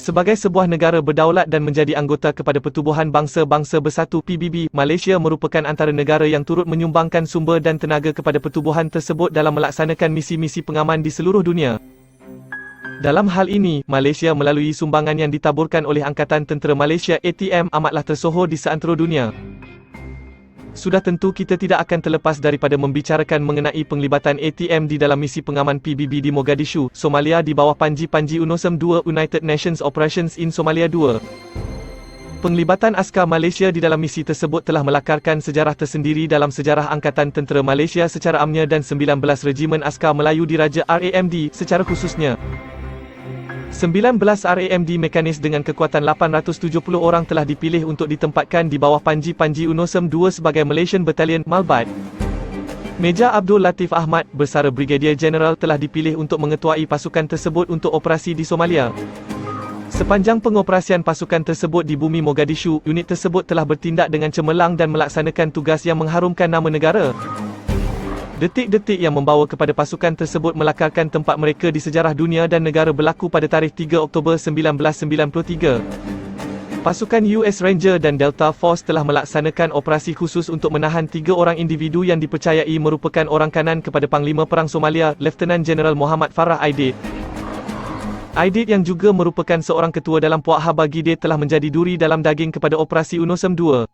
Sebagai sebuah negara berdaulat dan menjadi anggota kepada Pertubuhan Bangsa-Bangsa Bersatu PBB, Malaysia merupakan antara negara yang turut menyumbangkan sumber dan tenaga kepada pertubuhan tersebut dalam melaksanakan misi-misi pengaman di seluruh dunia. Dalam hal ini, Malaysia melalui sumbangan yang ditaburkan oleh Angkatan Tentera Malaysia ATM amatlah tersohor di seantero dunia. Sudah tentu kita tidak akan terlepas daripada membicarakan mengenai penglibatan ATM di dalam misi pengaman PBB di Mogadishu, Somalia di bawah Panji UNOSOM II United Nations Operations in Somalia 2. Penglibatan askar Malaysia di dalam misi tersebut telah melakarkan sejarah tersendiri dalam sejarah Angkatan Tentera Malaysia secara amnya dan 19 Regimen Askar Melayu Diraja RAMD secara khususnya. 19 RAMD mekanis dengan kekuatan 870 orang telah dipilih untuk ditempatkan di bawah Panji UNOSOM II sebagai Malaysian Battalion Malbat. Meja Abdul Latif Ahmad, bersara Brigadier General telah dipilih untuk mengetuai pasukan tersebut untuk operasi di Somalia. Sepanjang pengoperasian pasukan tersebut di bumi Mogadishu, unit tersebut telah bertindak dengan cemerlang dan melaksanakan tugas yang mengharumkan nama negara. Detik-detik yang membawa kepada pasukan tersebut melakarkan tempat mereka di sejarah dunia dan negara berlaku pada tarikh 3 Oktober 1993. Pasukan US Ranger dan Delta Force telah melaksanakan operasi khusus untuk menahan 3 orang individu yang dipercayai merupakan orang kanan kepada Panglima Perang Somalia, Lieutenant General Muhammad Farah Aidid. Aidid yang juga merupakan seorang ketua dalam Puak Haba Gideh telah menjadi duri dalam daging kepada operasi UNOSOM II.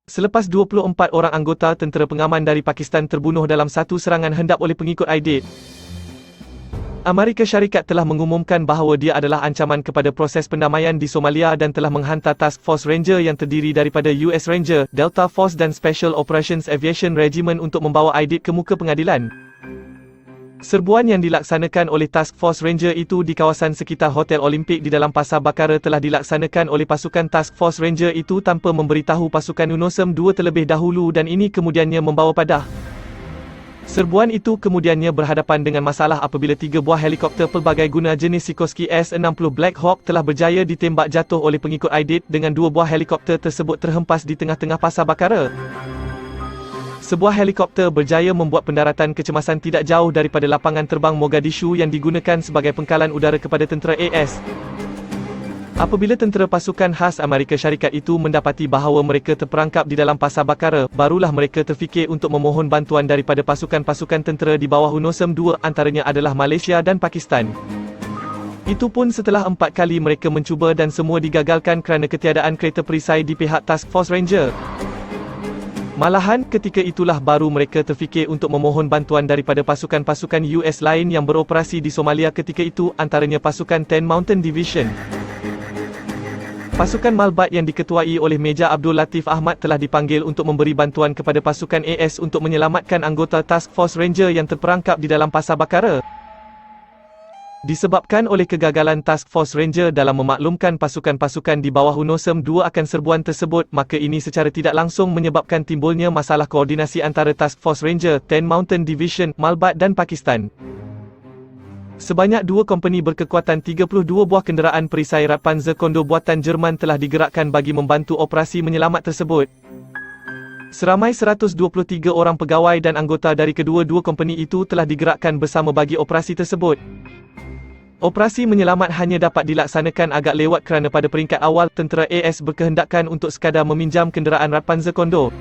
Selepas 24 orang anggota tentera pengaman dari Pakistan terbunuh dalam satu serangan hendap oleh pengikut Aidid, Amerika Syarikat telah mengumumkan bahawa dia adalah ancaman kepada proses pendamaian di Somalia dan telah menghantar Task Force Ranger yang terdiri daripada US Ranger, Delta Force dan Special Operations Aviation Regiment untuk membawa Aidid ke muka pengadilan. Serbuan yang dilaksanakan oleh Task Force Ranger itu di kawasan sekitar Hotel Olimpik di dalam Pasar Bakara telah dilaksanakan oleh pasukan Task Force Ranger itu tanpa memberitahu pasukan UNOSOM II terlebih dahulu dan ini kemudiannya membawa padah. Serbuan itu kemudiannya berhadapan dengan masalah apabila 3 buah helikopter pelbagai guna jenis Sikorsky S-60 Black Hawk telah berjaya ditembak jatuh oleh pengikut Aidid dengan 2 buah helikopter tersebut terhempas di tengah-tengah Pasar Bakara. Sebuah helikopter berjaya membuat pendaratan kecemasan tidak jauh daripada lapangan terbang Mogadishu yang digunakan sebagai pengkalan udara kepada tentera AS. Apabila tentera pasukan khas Amerika Syarikat itu mendapati bahawa mereka terperangkap di dalam Pasar Bakara, barulah mereka terfikir untuk memohon bantuan daripada pasukan-pasukan tentera di bawah UNOSOM II, antaranya adalah Malaysia dan Pakistan. Itu pun setelah 4 kali mereka mencuba dan semua digagalkan kerana ketiadaan kereta perisai di pihak Task Force Ranger. Malahan, ketika itulah baru mereka terfikir untuk memohon bantuan daripada pasukan-pasukan US lain yang beroperasi di Somalia ketika itu, antaranya pasukan 10 Mountain Division. Pasukan Malbat yang diketuai oleh Meja Abdul Latif Ahmad telah dipanggil untuk memberi bantuan kepada pasukan AS untuk menyelamatkan anggota Task Force Ranger yang terperangkap di dalam Pasar Bakara. Disebabkan oleh kegagalan Task Force Ranger dalam memaklumkan pasukan-pasukan di bawah UNOSOM II akan serbuan tersebut, maka ini secara tidak langsung menyebabkan timbulnya masalah koordinasi antara Task Force Ranger, 10 Mountain Division, Malbat dan Pakistan. Sebanyak 2 kompeni berkekuatan 32 buah kenderaan perisai Radpanzer Kondo buatan Jerman telah digerakkan bagi membantu operasi menyelamat tersebut. Seramai 123 orang pegawai dan anggota dari kedua-dua kompeni itu telah digerakkan bersama bagi operasi tersebut. Operasi menyelamat hanya dapat dilaksanakan agak lewat kerana pada peringkat awal, tentera AS berkehendakkan untuk sekadar meminjam kenderaan Radpanzer Kondo.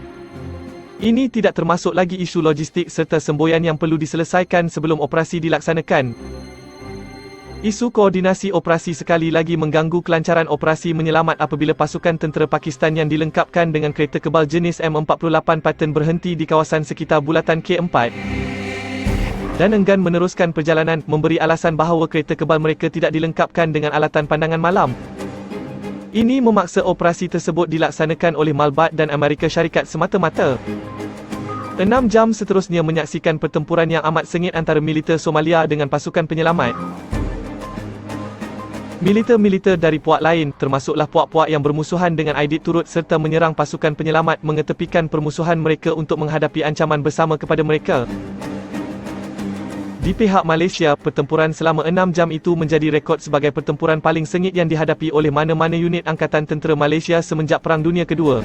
Ini tidak termasuk lagi isu logistik serta semboyan yang perlu diselesaikan sebelum operasi dilaksanakan. Isu koordinasi operasi sekali lagi mengganggu kelancaran operasi menyelamat apabila pasukan tentera Pakistan yang dilengkapkan dengan kereta kebal jenis M48 pattern berhenti di kawasan sekitar bulatan K4 dan enggan meneruskan perjalanan, memberi alasan bahawa kereta kebal mereka tidak dilengkapkan dengan alatan pandangan malam. Ini memaksa operasi tersebut dilaksanakan oleh Malbat dan Amerika Syarikat semata-mata. 6 jam seterusnya menyaksikan pertempuran yang amat sengit antara militer Somalia dengan pasukan penyelamat. Militer-militer dari puak lain, termasuklah puak-puak yang bermusuhan dengan Aidid turut serta menyerang pasukan penyelamat mengetepikan permusuhan mereka untuk menghadapi ancaman bersama kepada mereka. Di pihak Malaysia, pertempuran selama 6 jam itu menjadi rekod sebagai pertempuran paling sengit yang dihadapi oleh mana-mana unit Angkatan Tentera Malaysia semenjak Perang Dunia Kedua.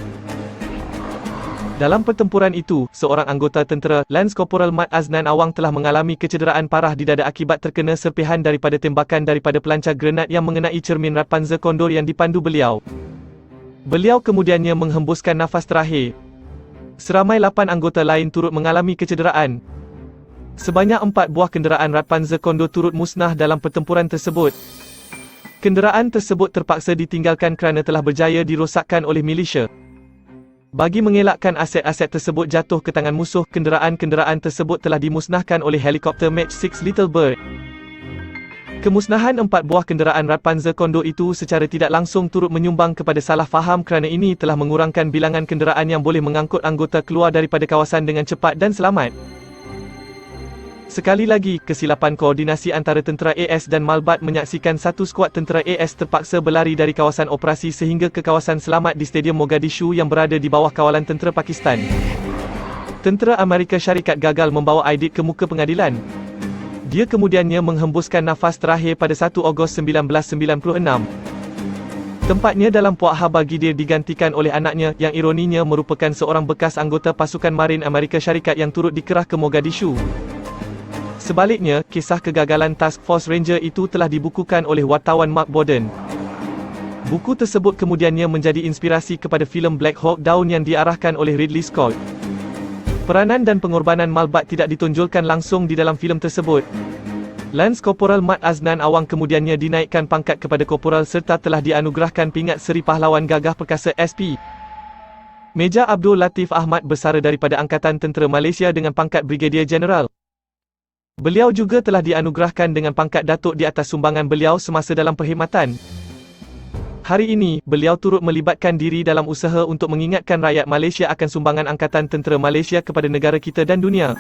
Dalam pertempuran itu, seorang anggota tentera, Lance Corporal Mat Aznan Awang telah mengalami kecederaan parah di dada akibat terkena serpihan daripada tembakan daripada pelancar granat yang mengenai cermin Radpanzer Condor yang dipandu beliau. Beliau kemudiannya menghembuskan nafas terakhir. Seramai 8 anggota lain turut mengalami kecederaan. Sebanyak 4 buah kenderaan Radpanzer Condor turut musnah dalam pertempuran tersebut. Kenderaan tersebut terpaksa ditinggalkan kerana telah berjaya dirosakkan oleh milisya. Bagi mengelakkan aset-aset tersebut jatuh ke tangan musuh, kenderaan-kenderaan tersebut telah dimusnahkan oleh helikopter Mach 6 Little Bird. Kemusnahan 4 buah kenderaan Radpanzer Condor itu secara tidak langsung turut menyumbang kepada salah faham kerana ini telah mengurangkan bilangan kenderaan yang boleh mengangkut anggota keluar daripada kawasan dengan cepat dan selamat. Sekali lagi, kesilapan koordinasi antara tentera AS dan Malbat menyaksikan satu skuad tentera AS terpaksa berlari dari kawasan operasi sehingga ke kawasan selamat di Stadium Mogadishu yang berada di bawah kawalan tentera Pakistan. Tentera Amerika Syarikat gagal membawa Aidit ke muka pengadilan. Dia kemudiannya menghembuskan nafas terakhir pada 1 Ogos 1996. Tempatnya dalam Puak Habar Gidir digantikan oleh anaknya yang ironinya merupakan seorang bekas anggota pasukan Marin Amerika Syarikat yang turut dikerah ke Mogadishu. Sebaliknya, kisah kegagalan Task Force Ranger itu telah dibukukan oleh wartawan Mark Borden. Buku tersebut kemudiannya menjadi inspirasi kepada filem Black Hawk Down yang diarahkan oleh Ridley Scott. Peranan dan pengorbanan Malbat tidak ditonjolkan langsung di dalam filem tersebut. Lance Corporal Mat Aznan Awang kemudiannya dinaikkan pangkat kepada korporal serta telah dianugerahkan pingat Seri Pahlawan Gagah Perkasa SP. Meja Abdul Latif Ahmad bersara daripada Angkatan Tentera Malaysia dengan pangkat Brigadier General. Beliau juga telah dianugerahkan dengan pangkat Datuk di atas sumbangan beliau semasa dalam perkhidmatan. Hari ini, beliau turut melibatkan diri dalam usaha untuk mengingatkan rakyat Malaysia akan sumbangan Angkatan Tentera Malaysia kepada negara kita dan dunia.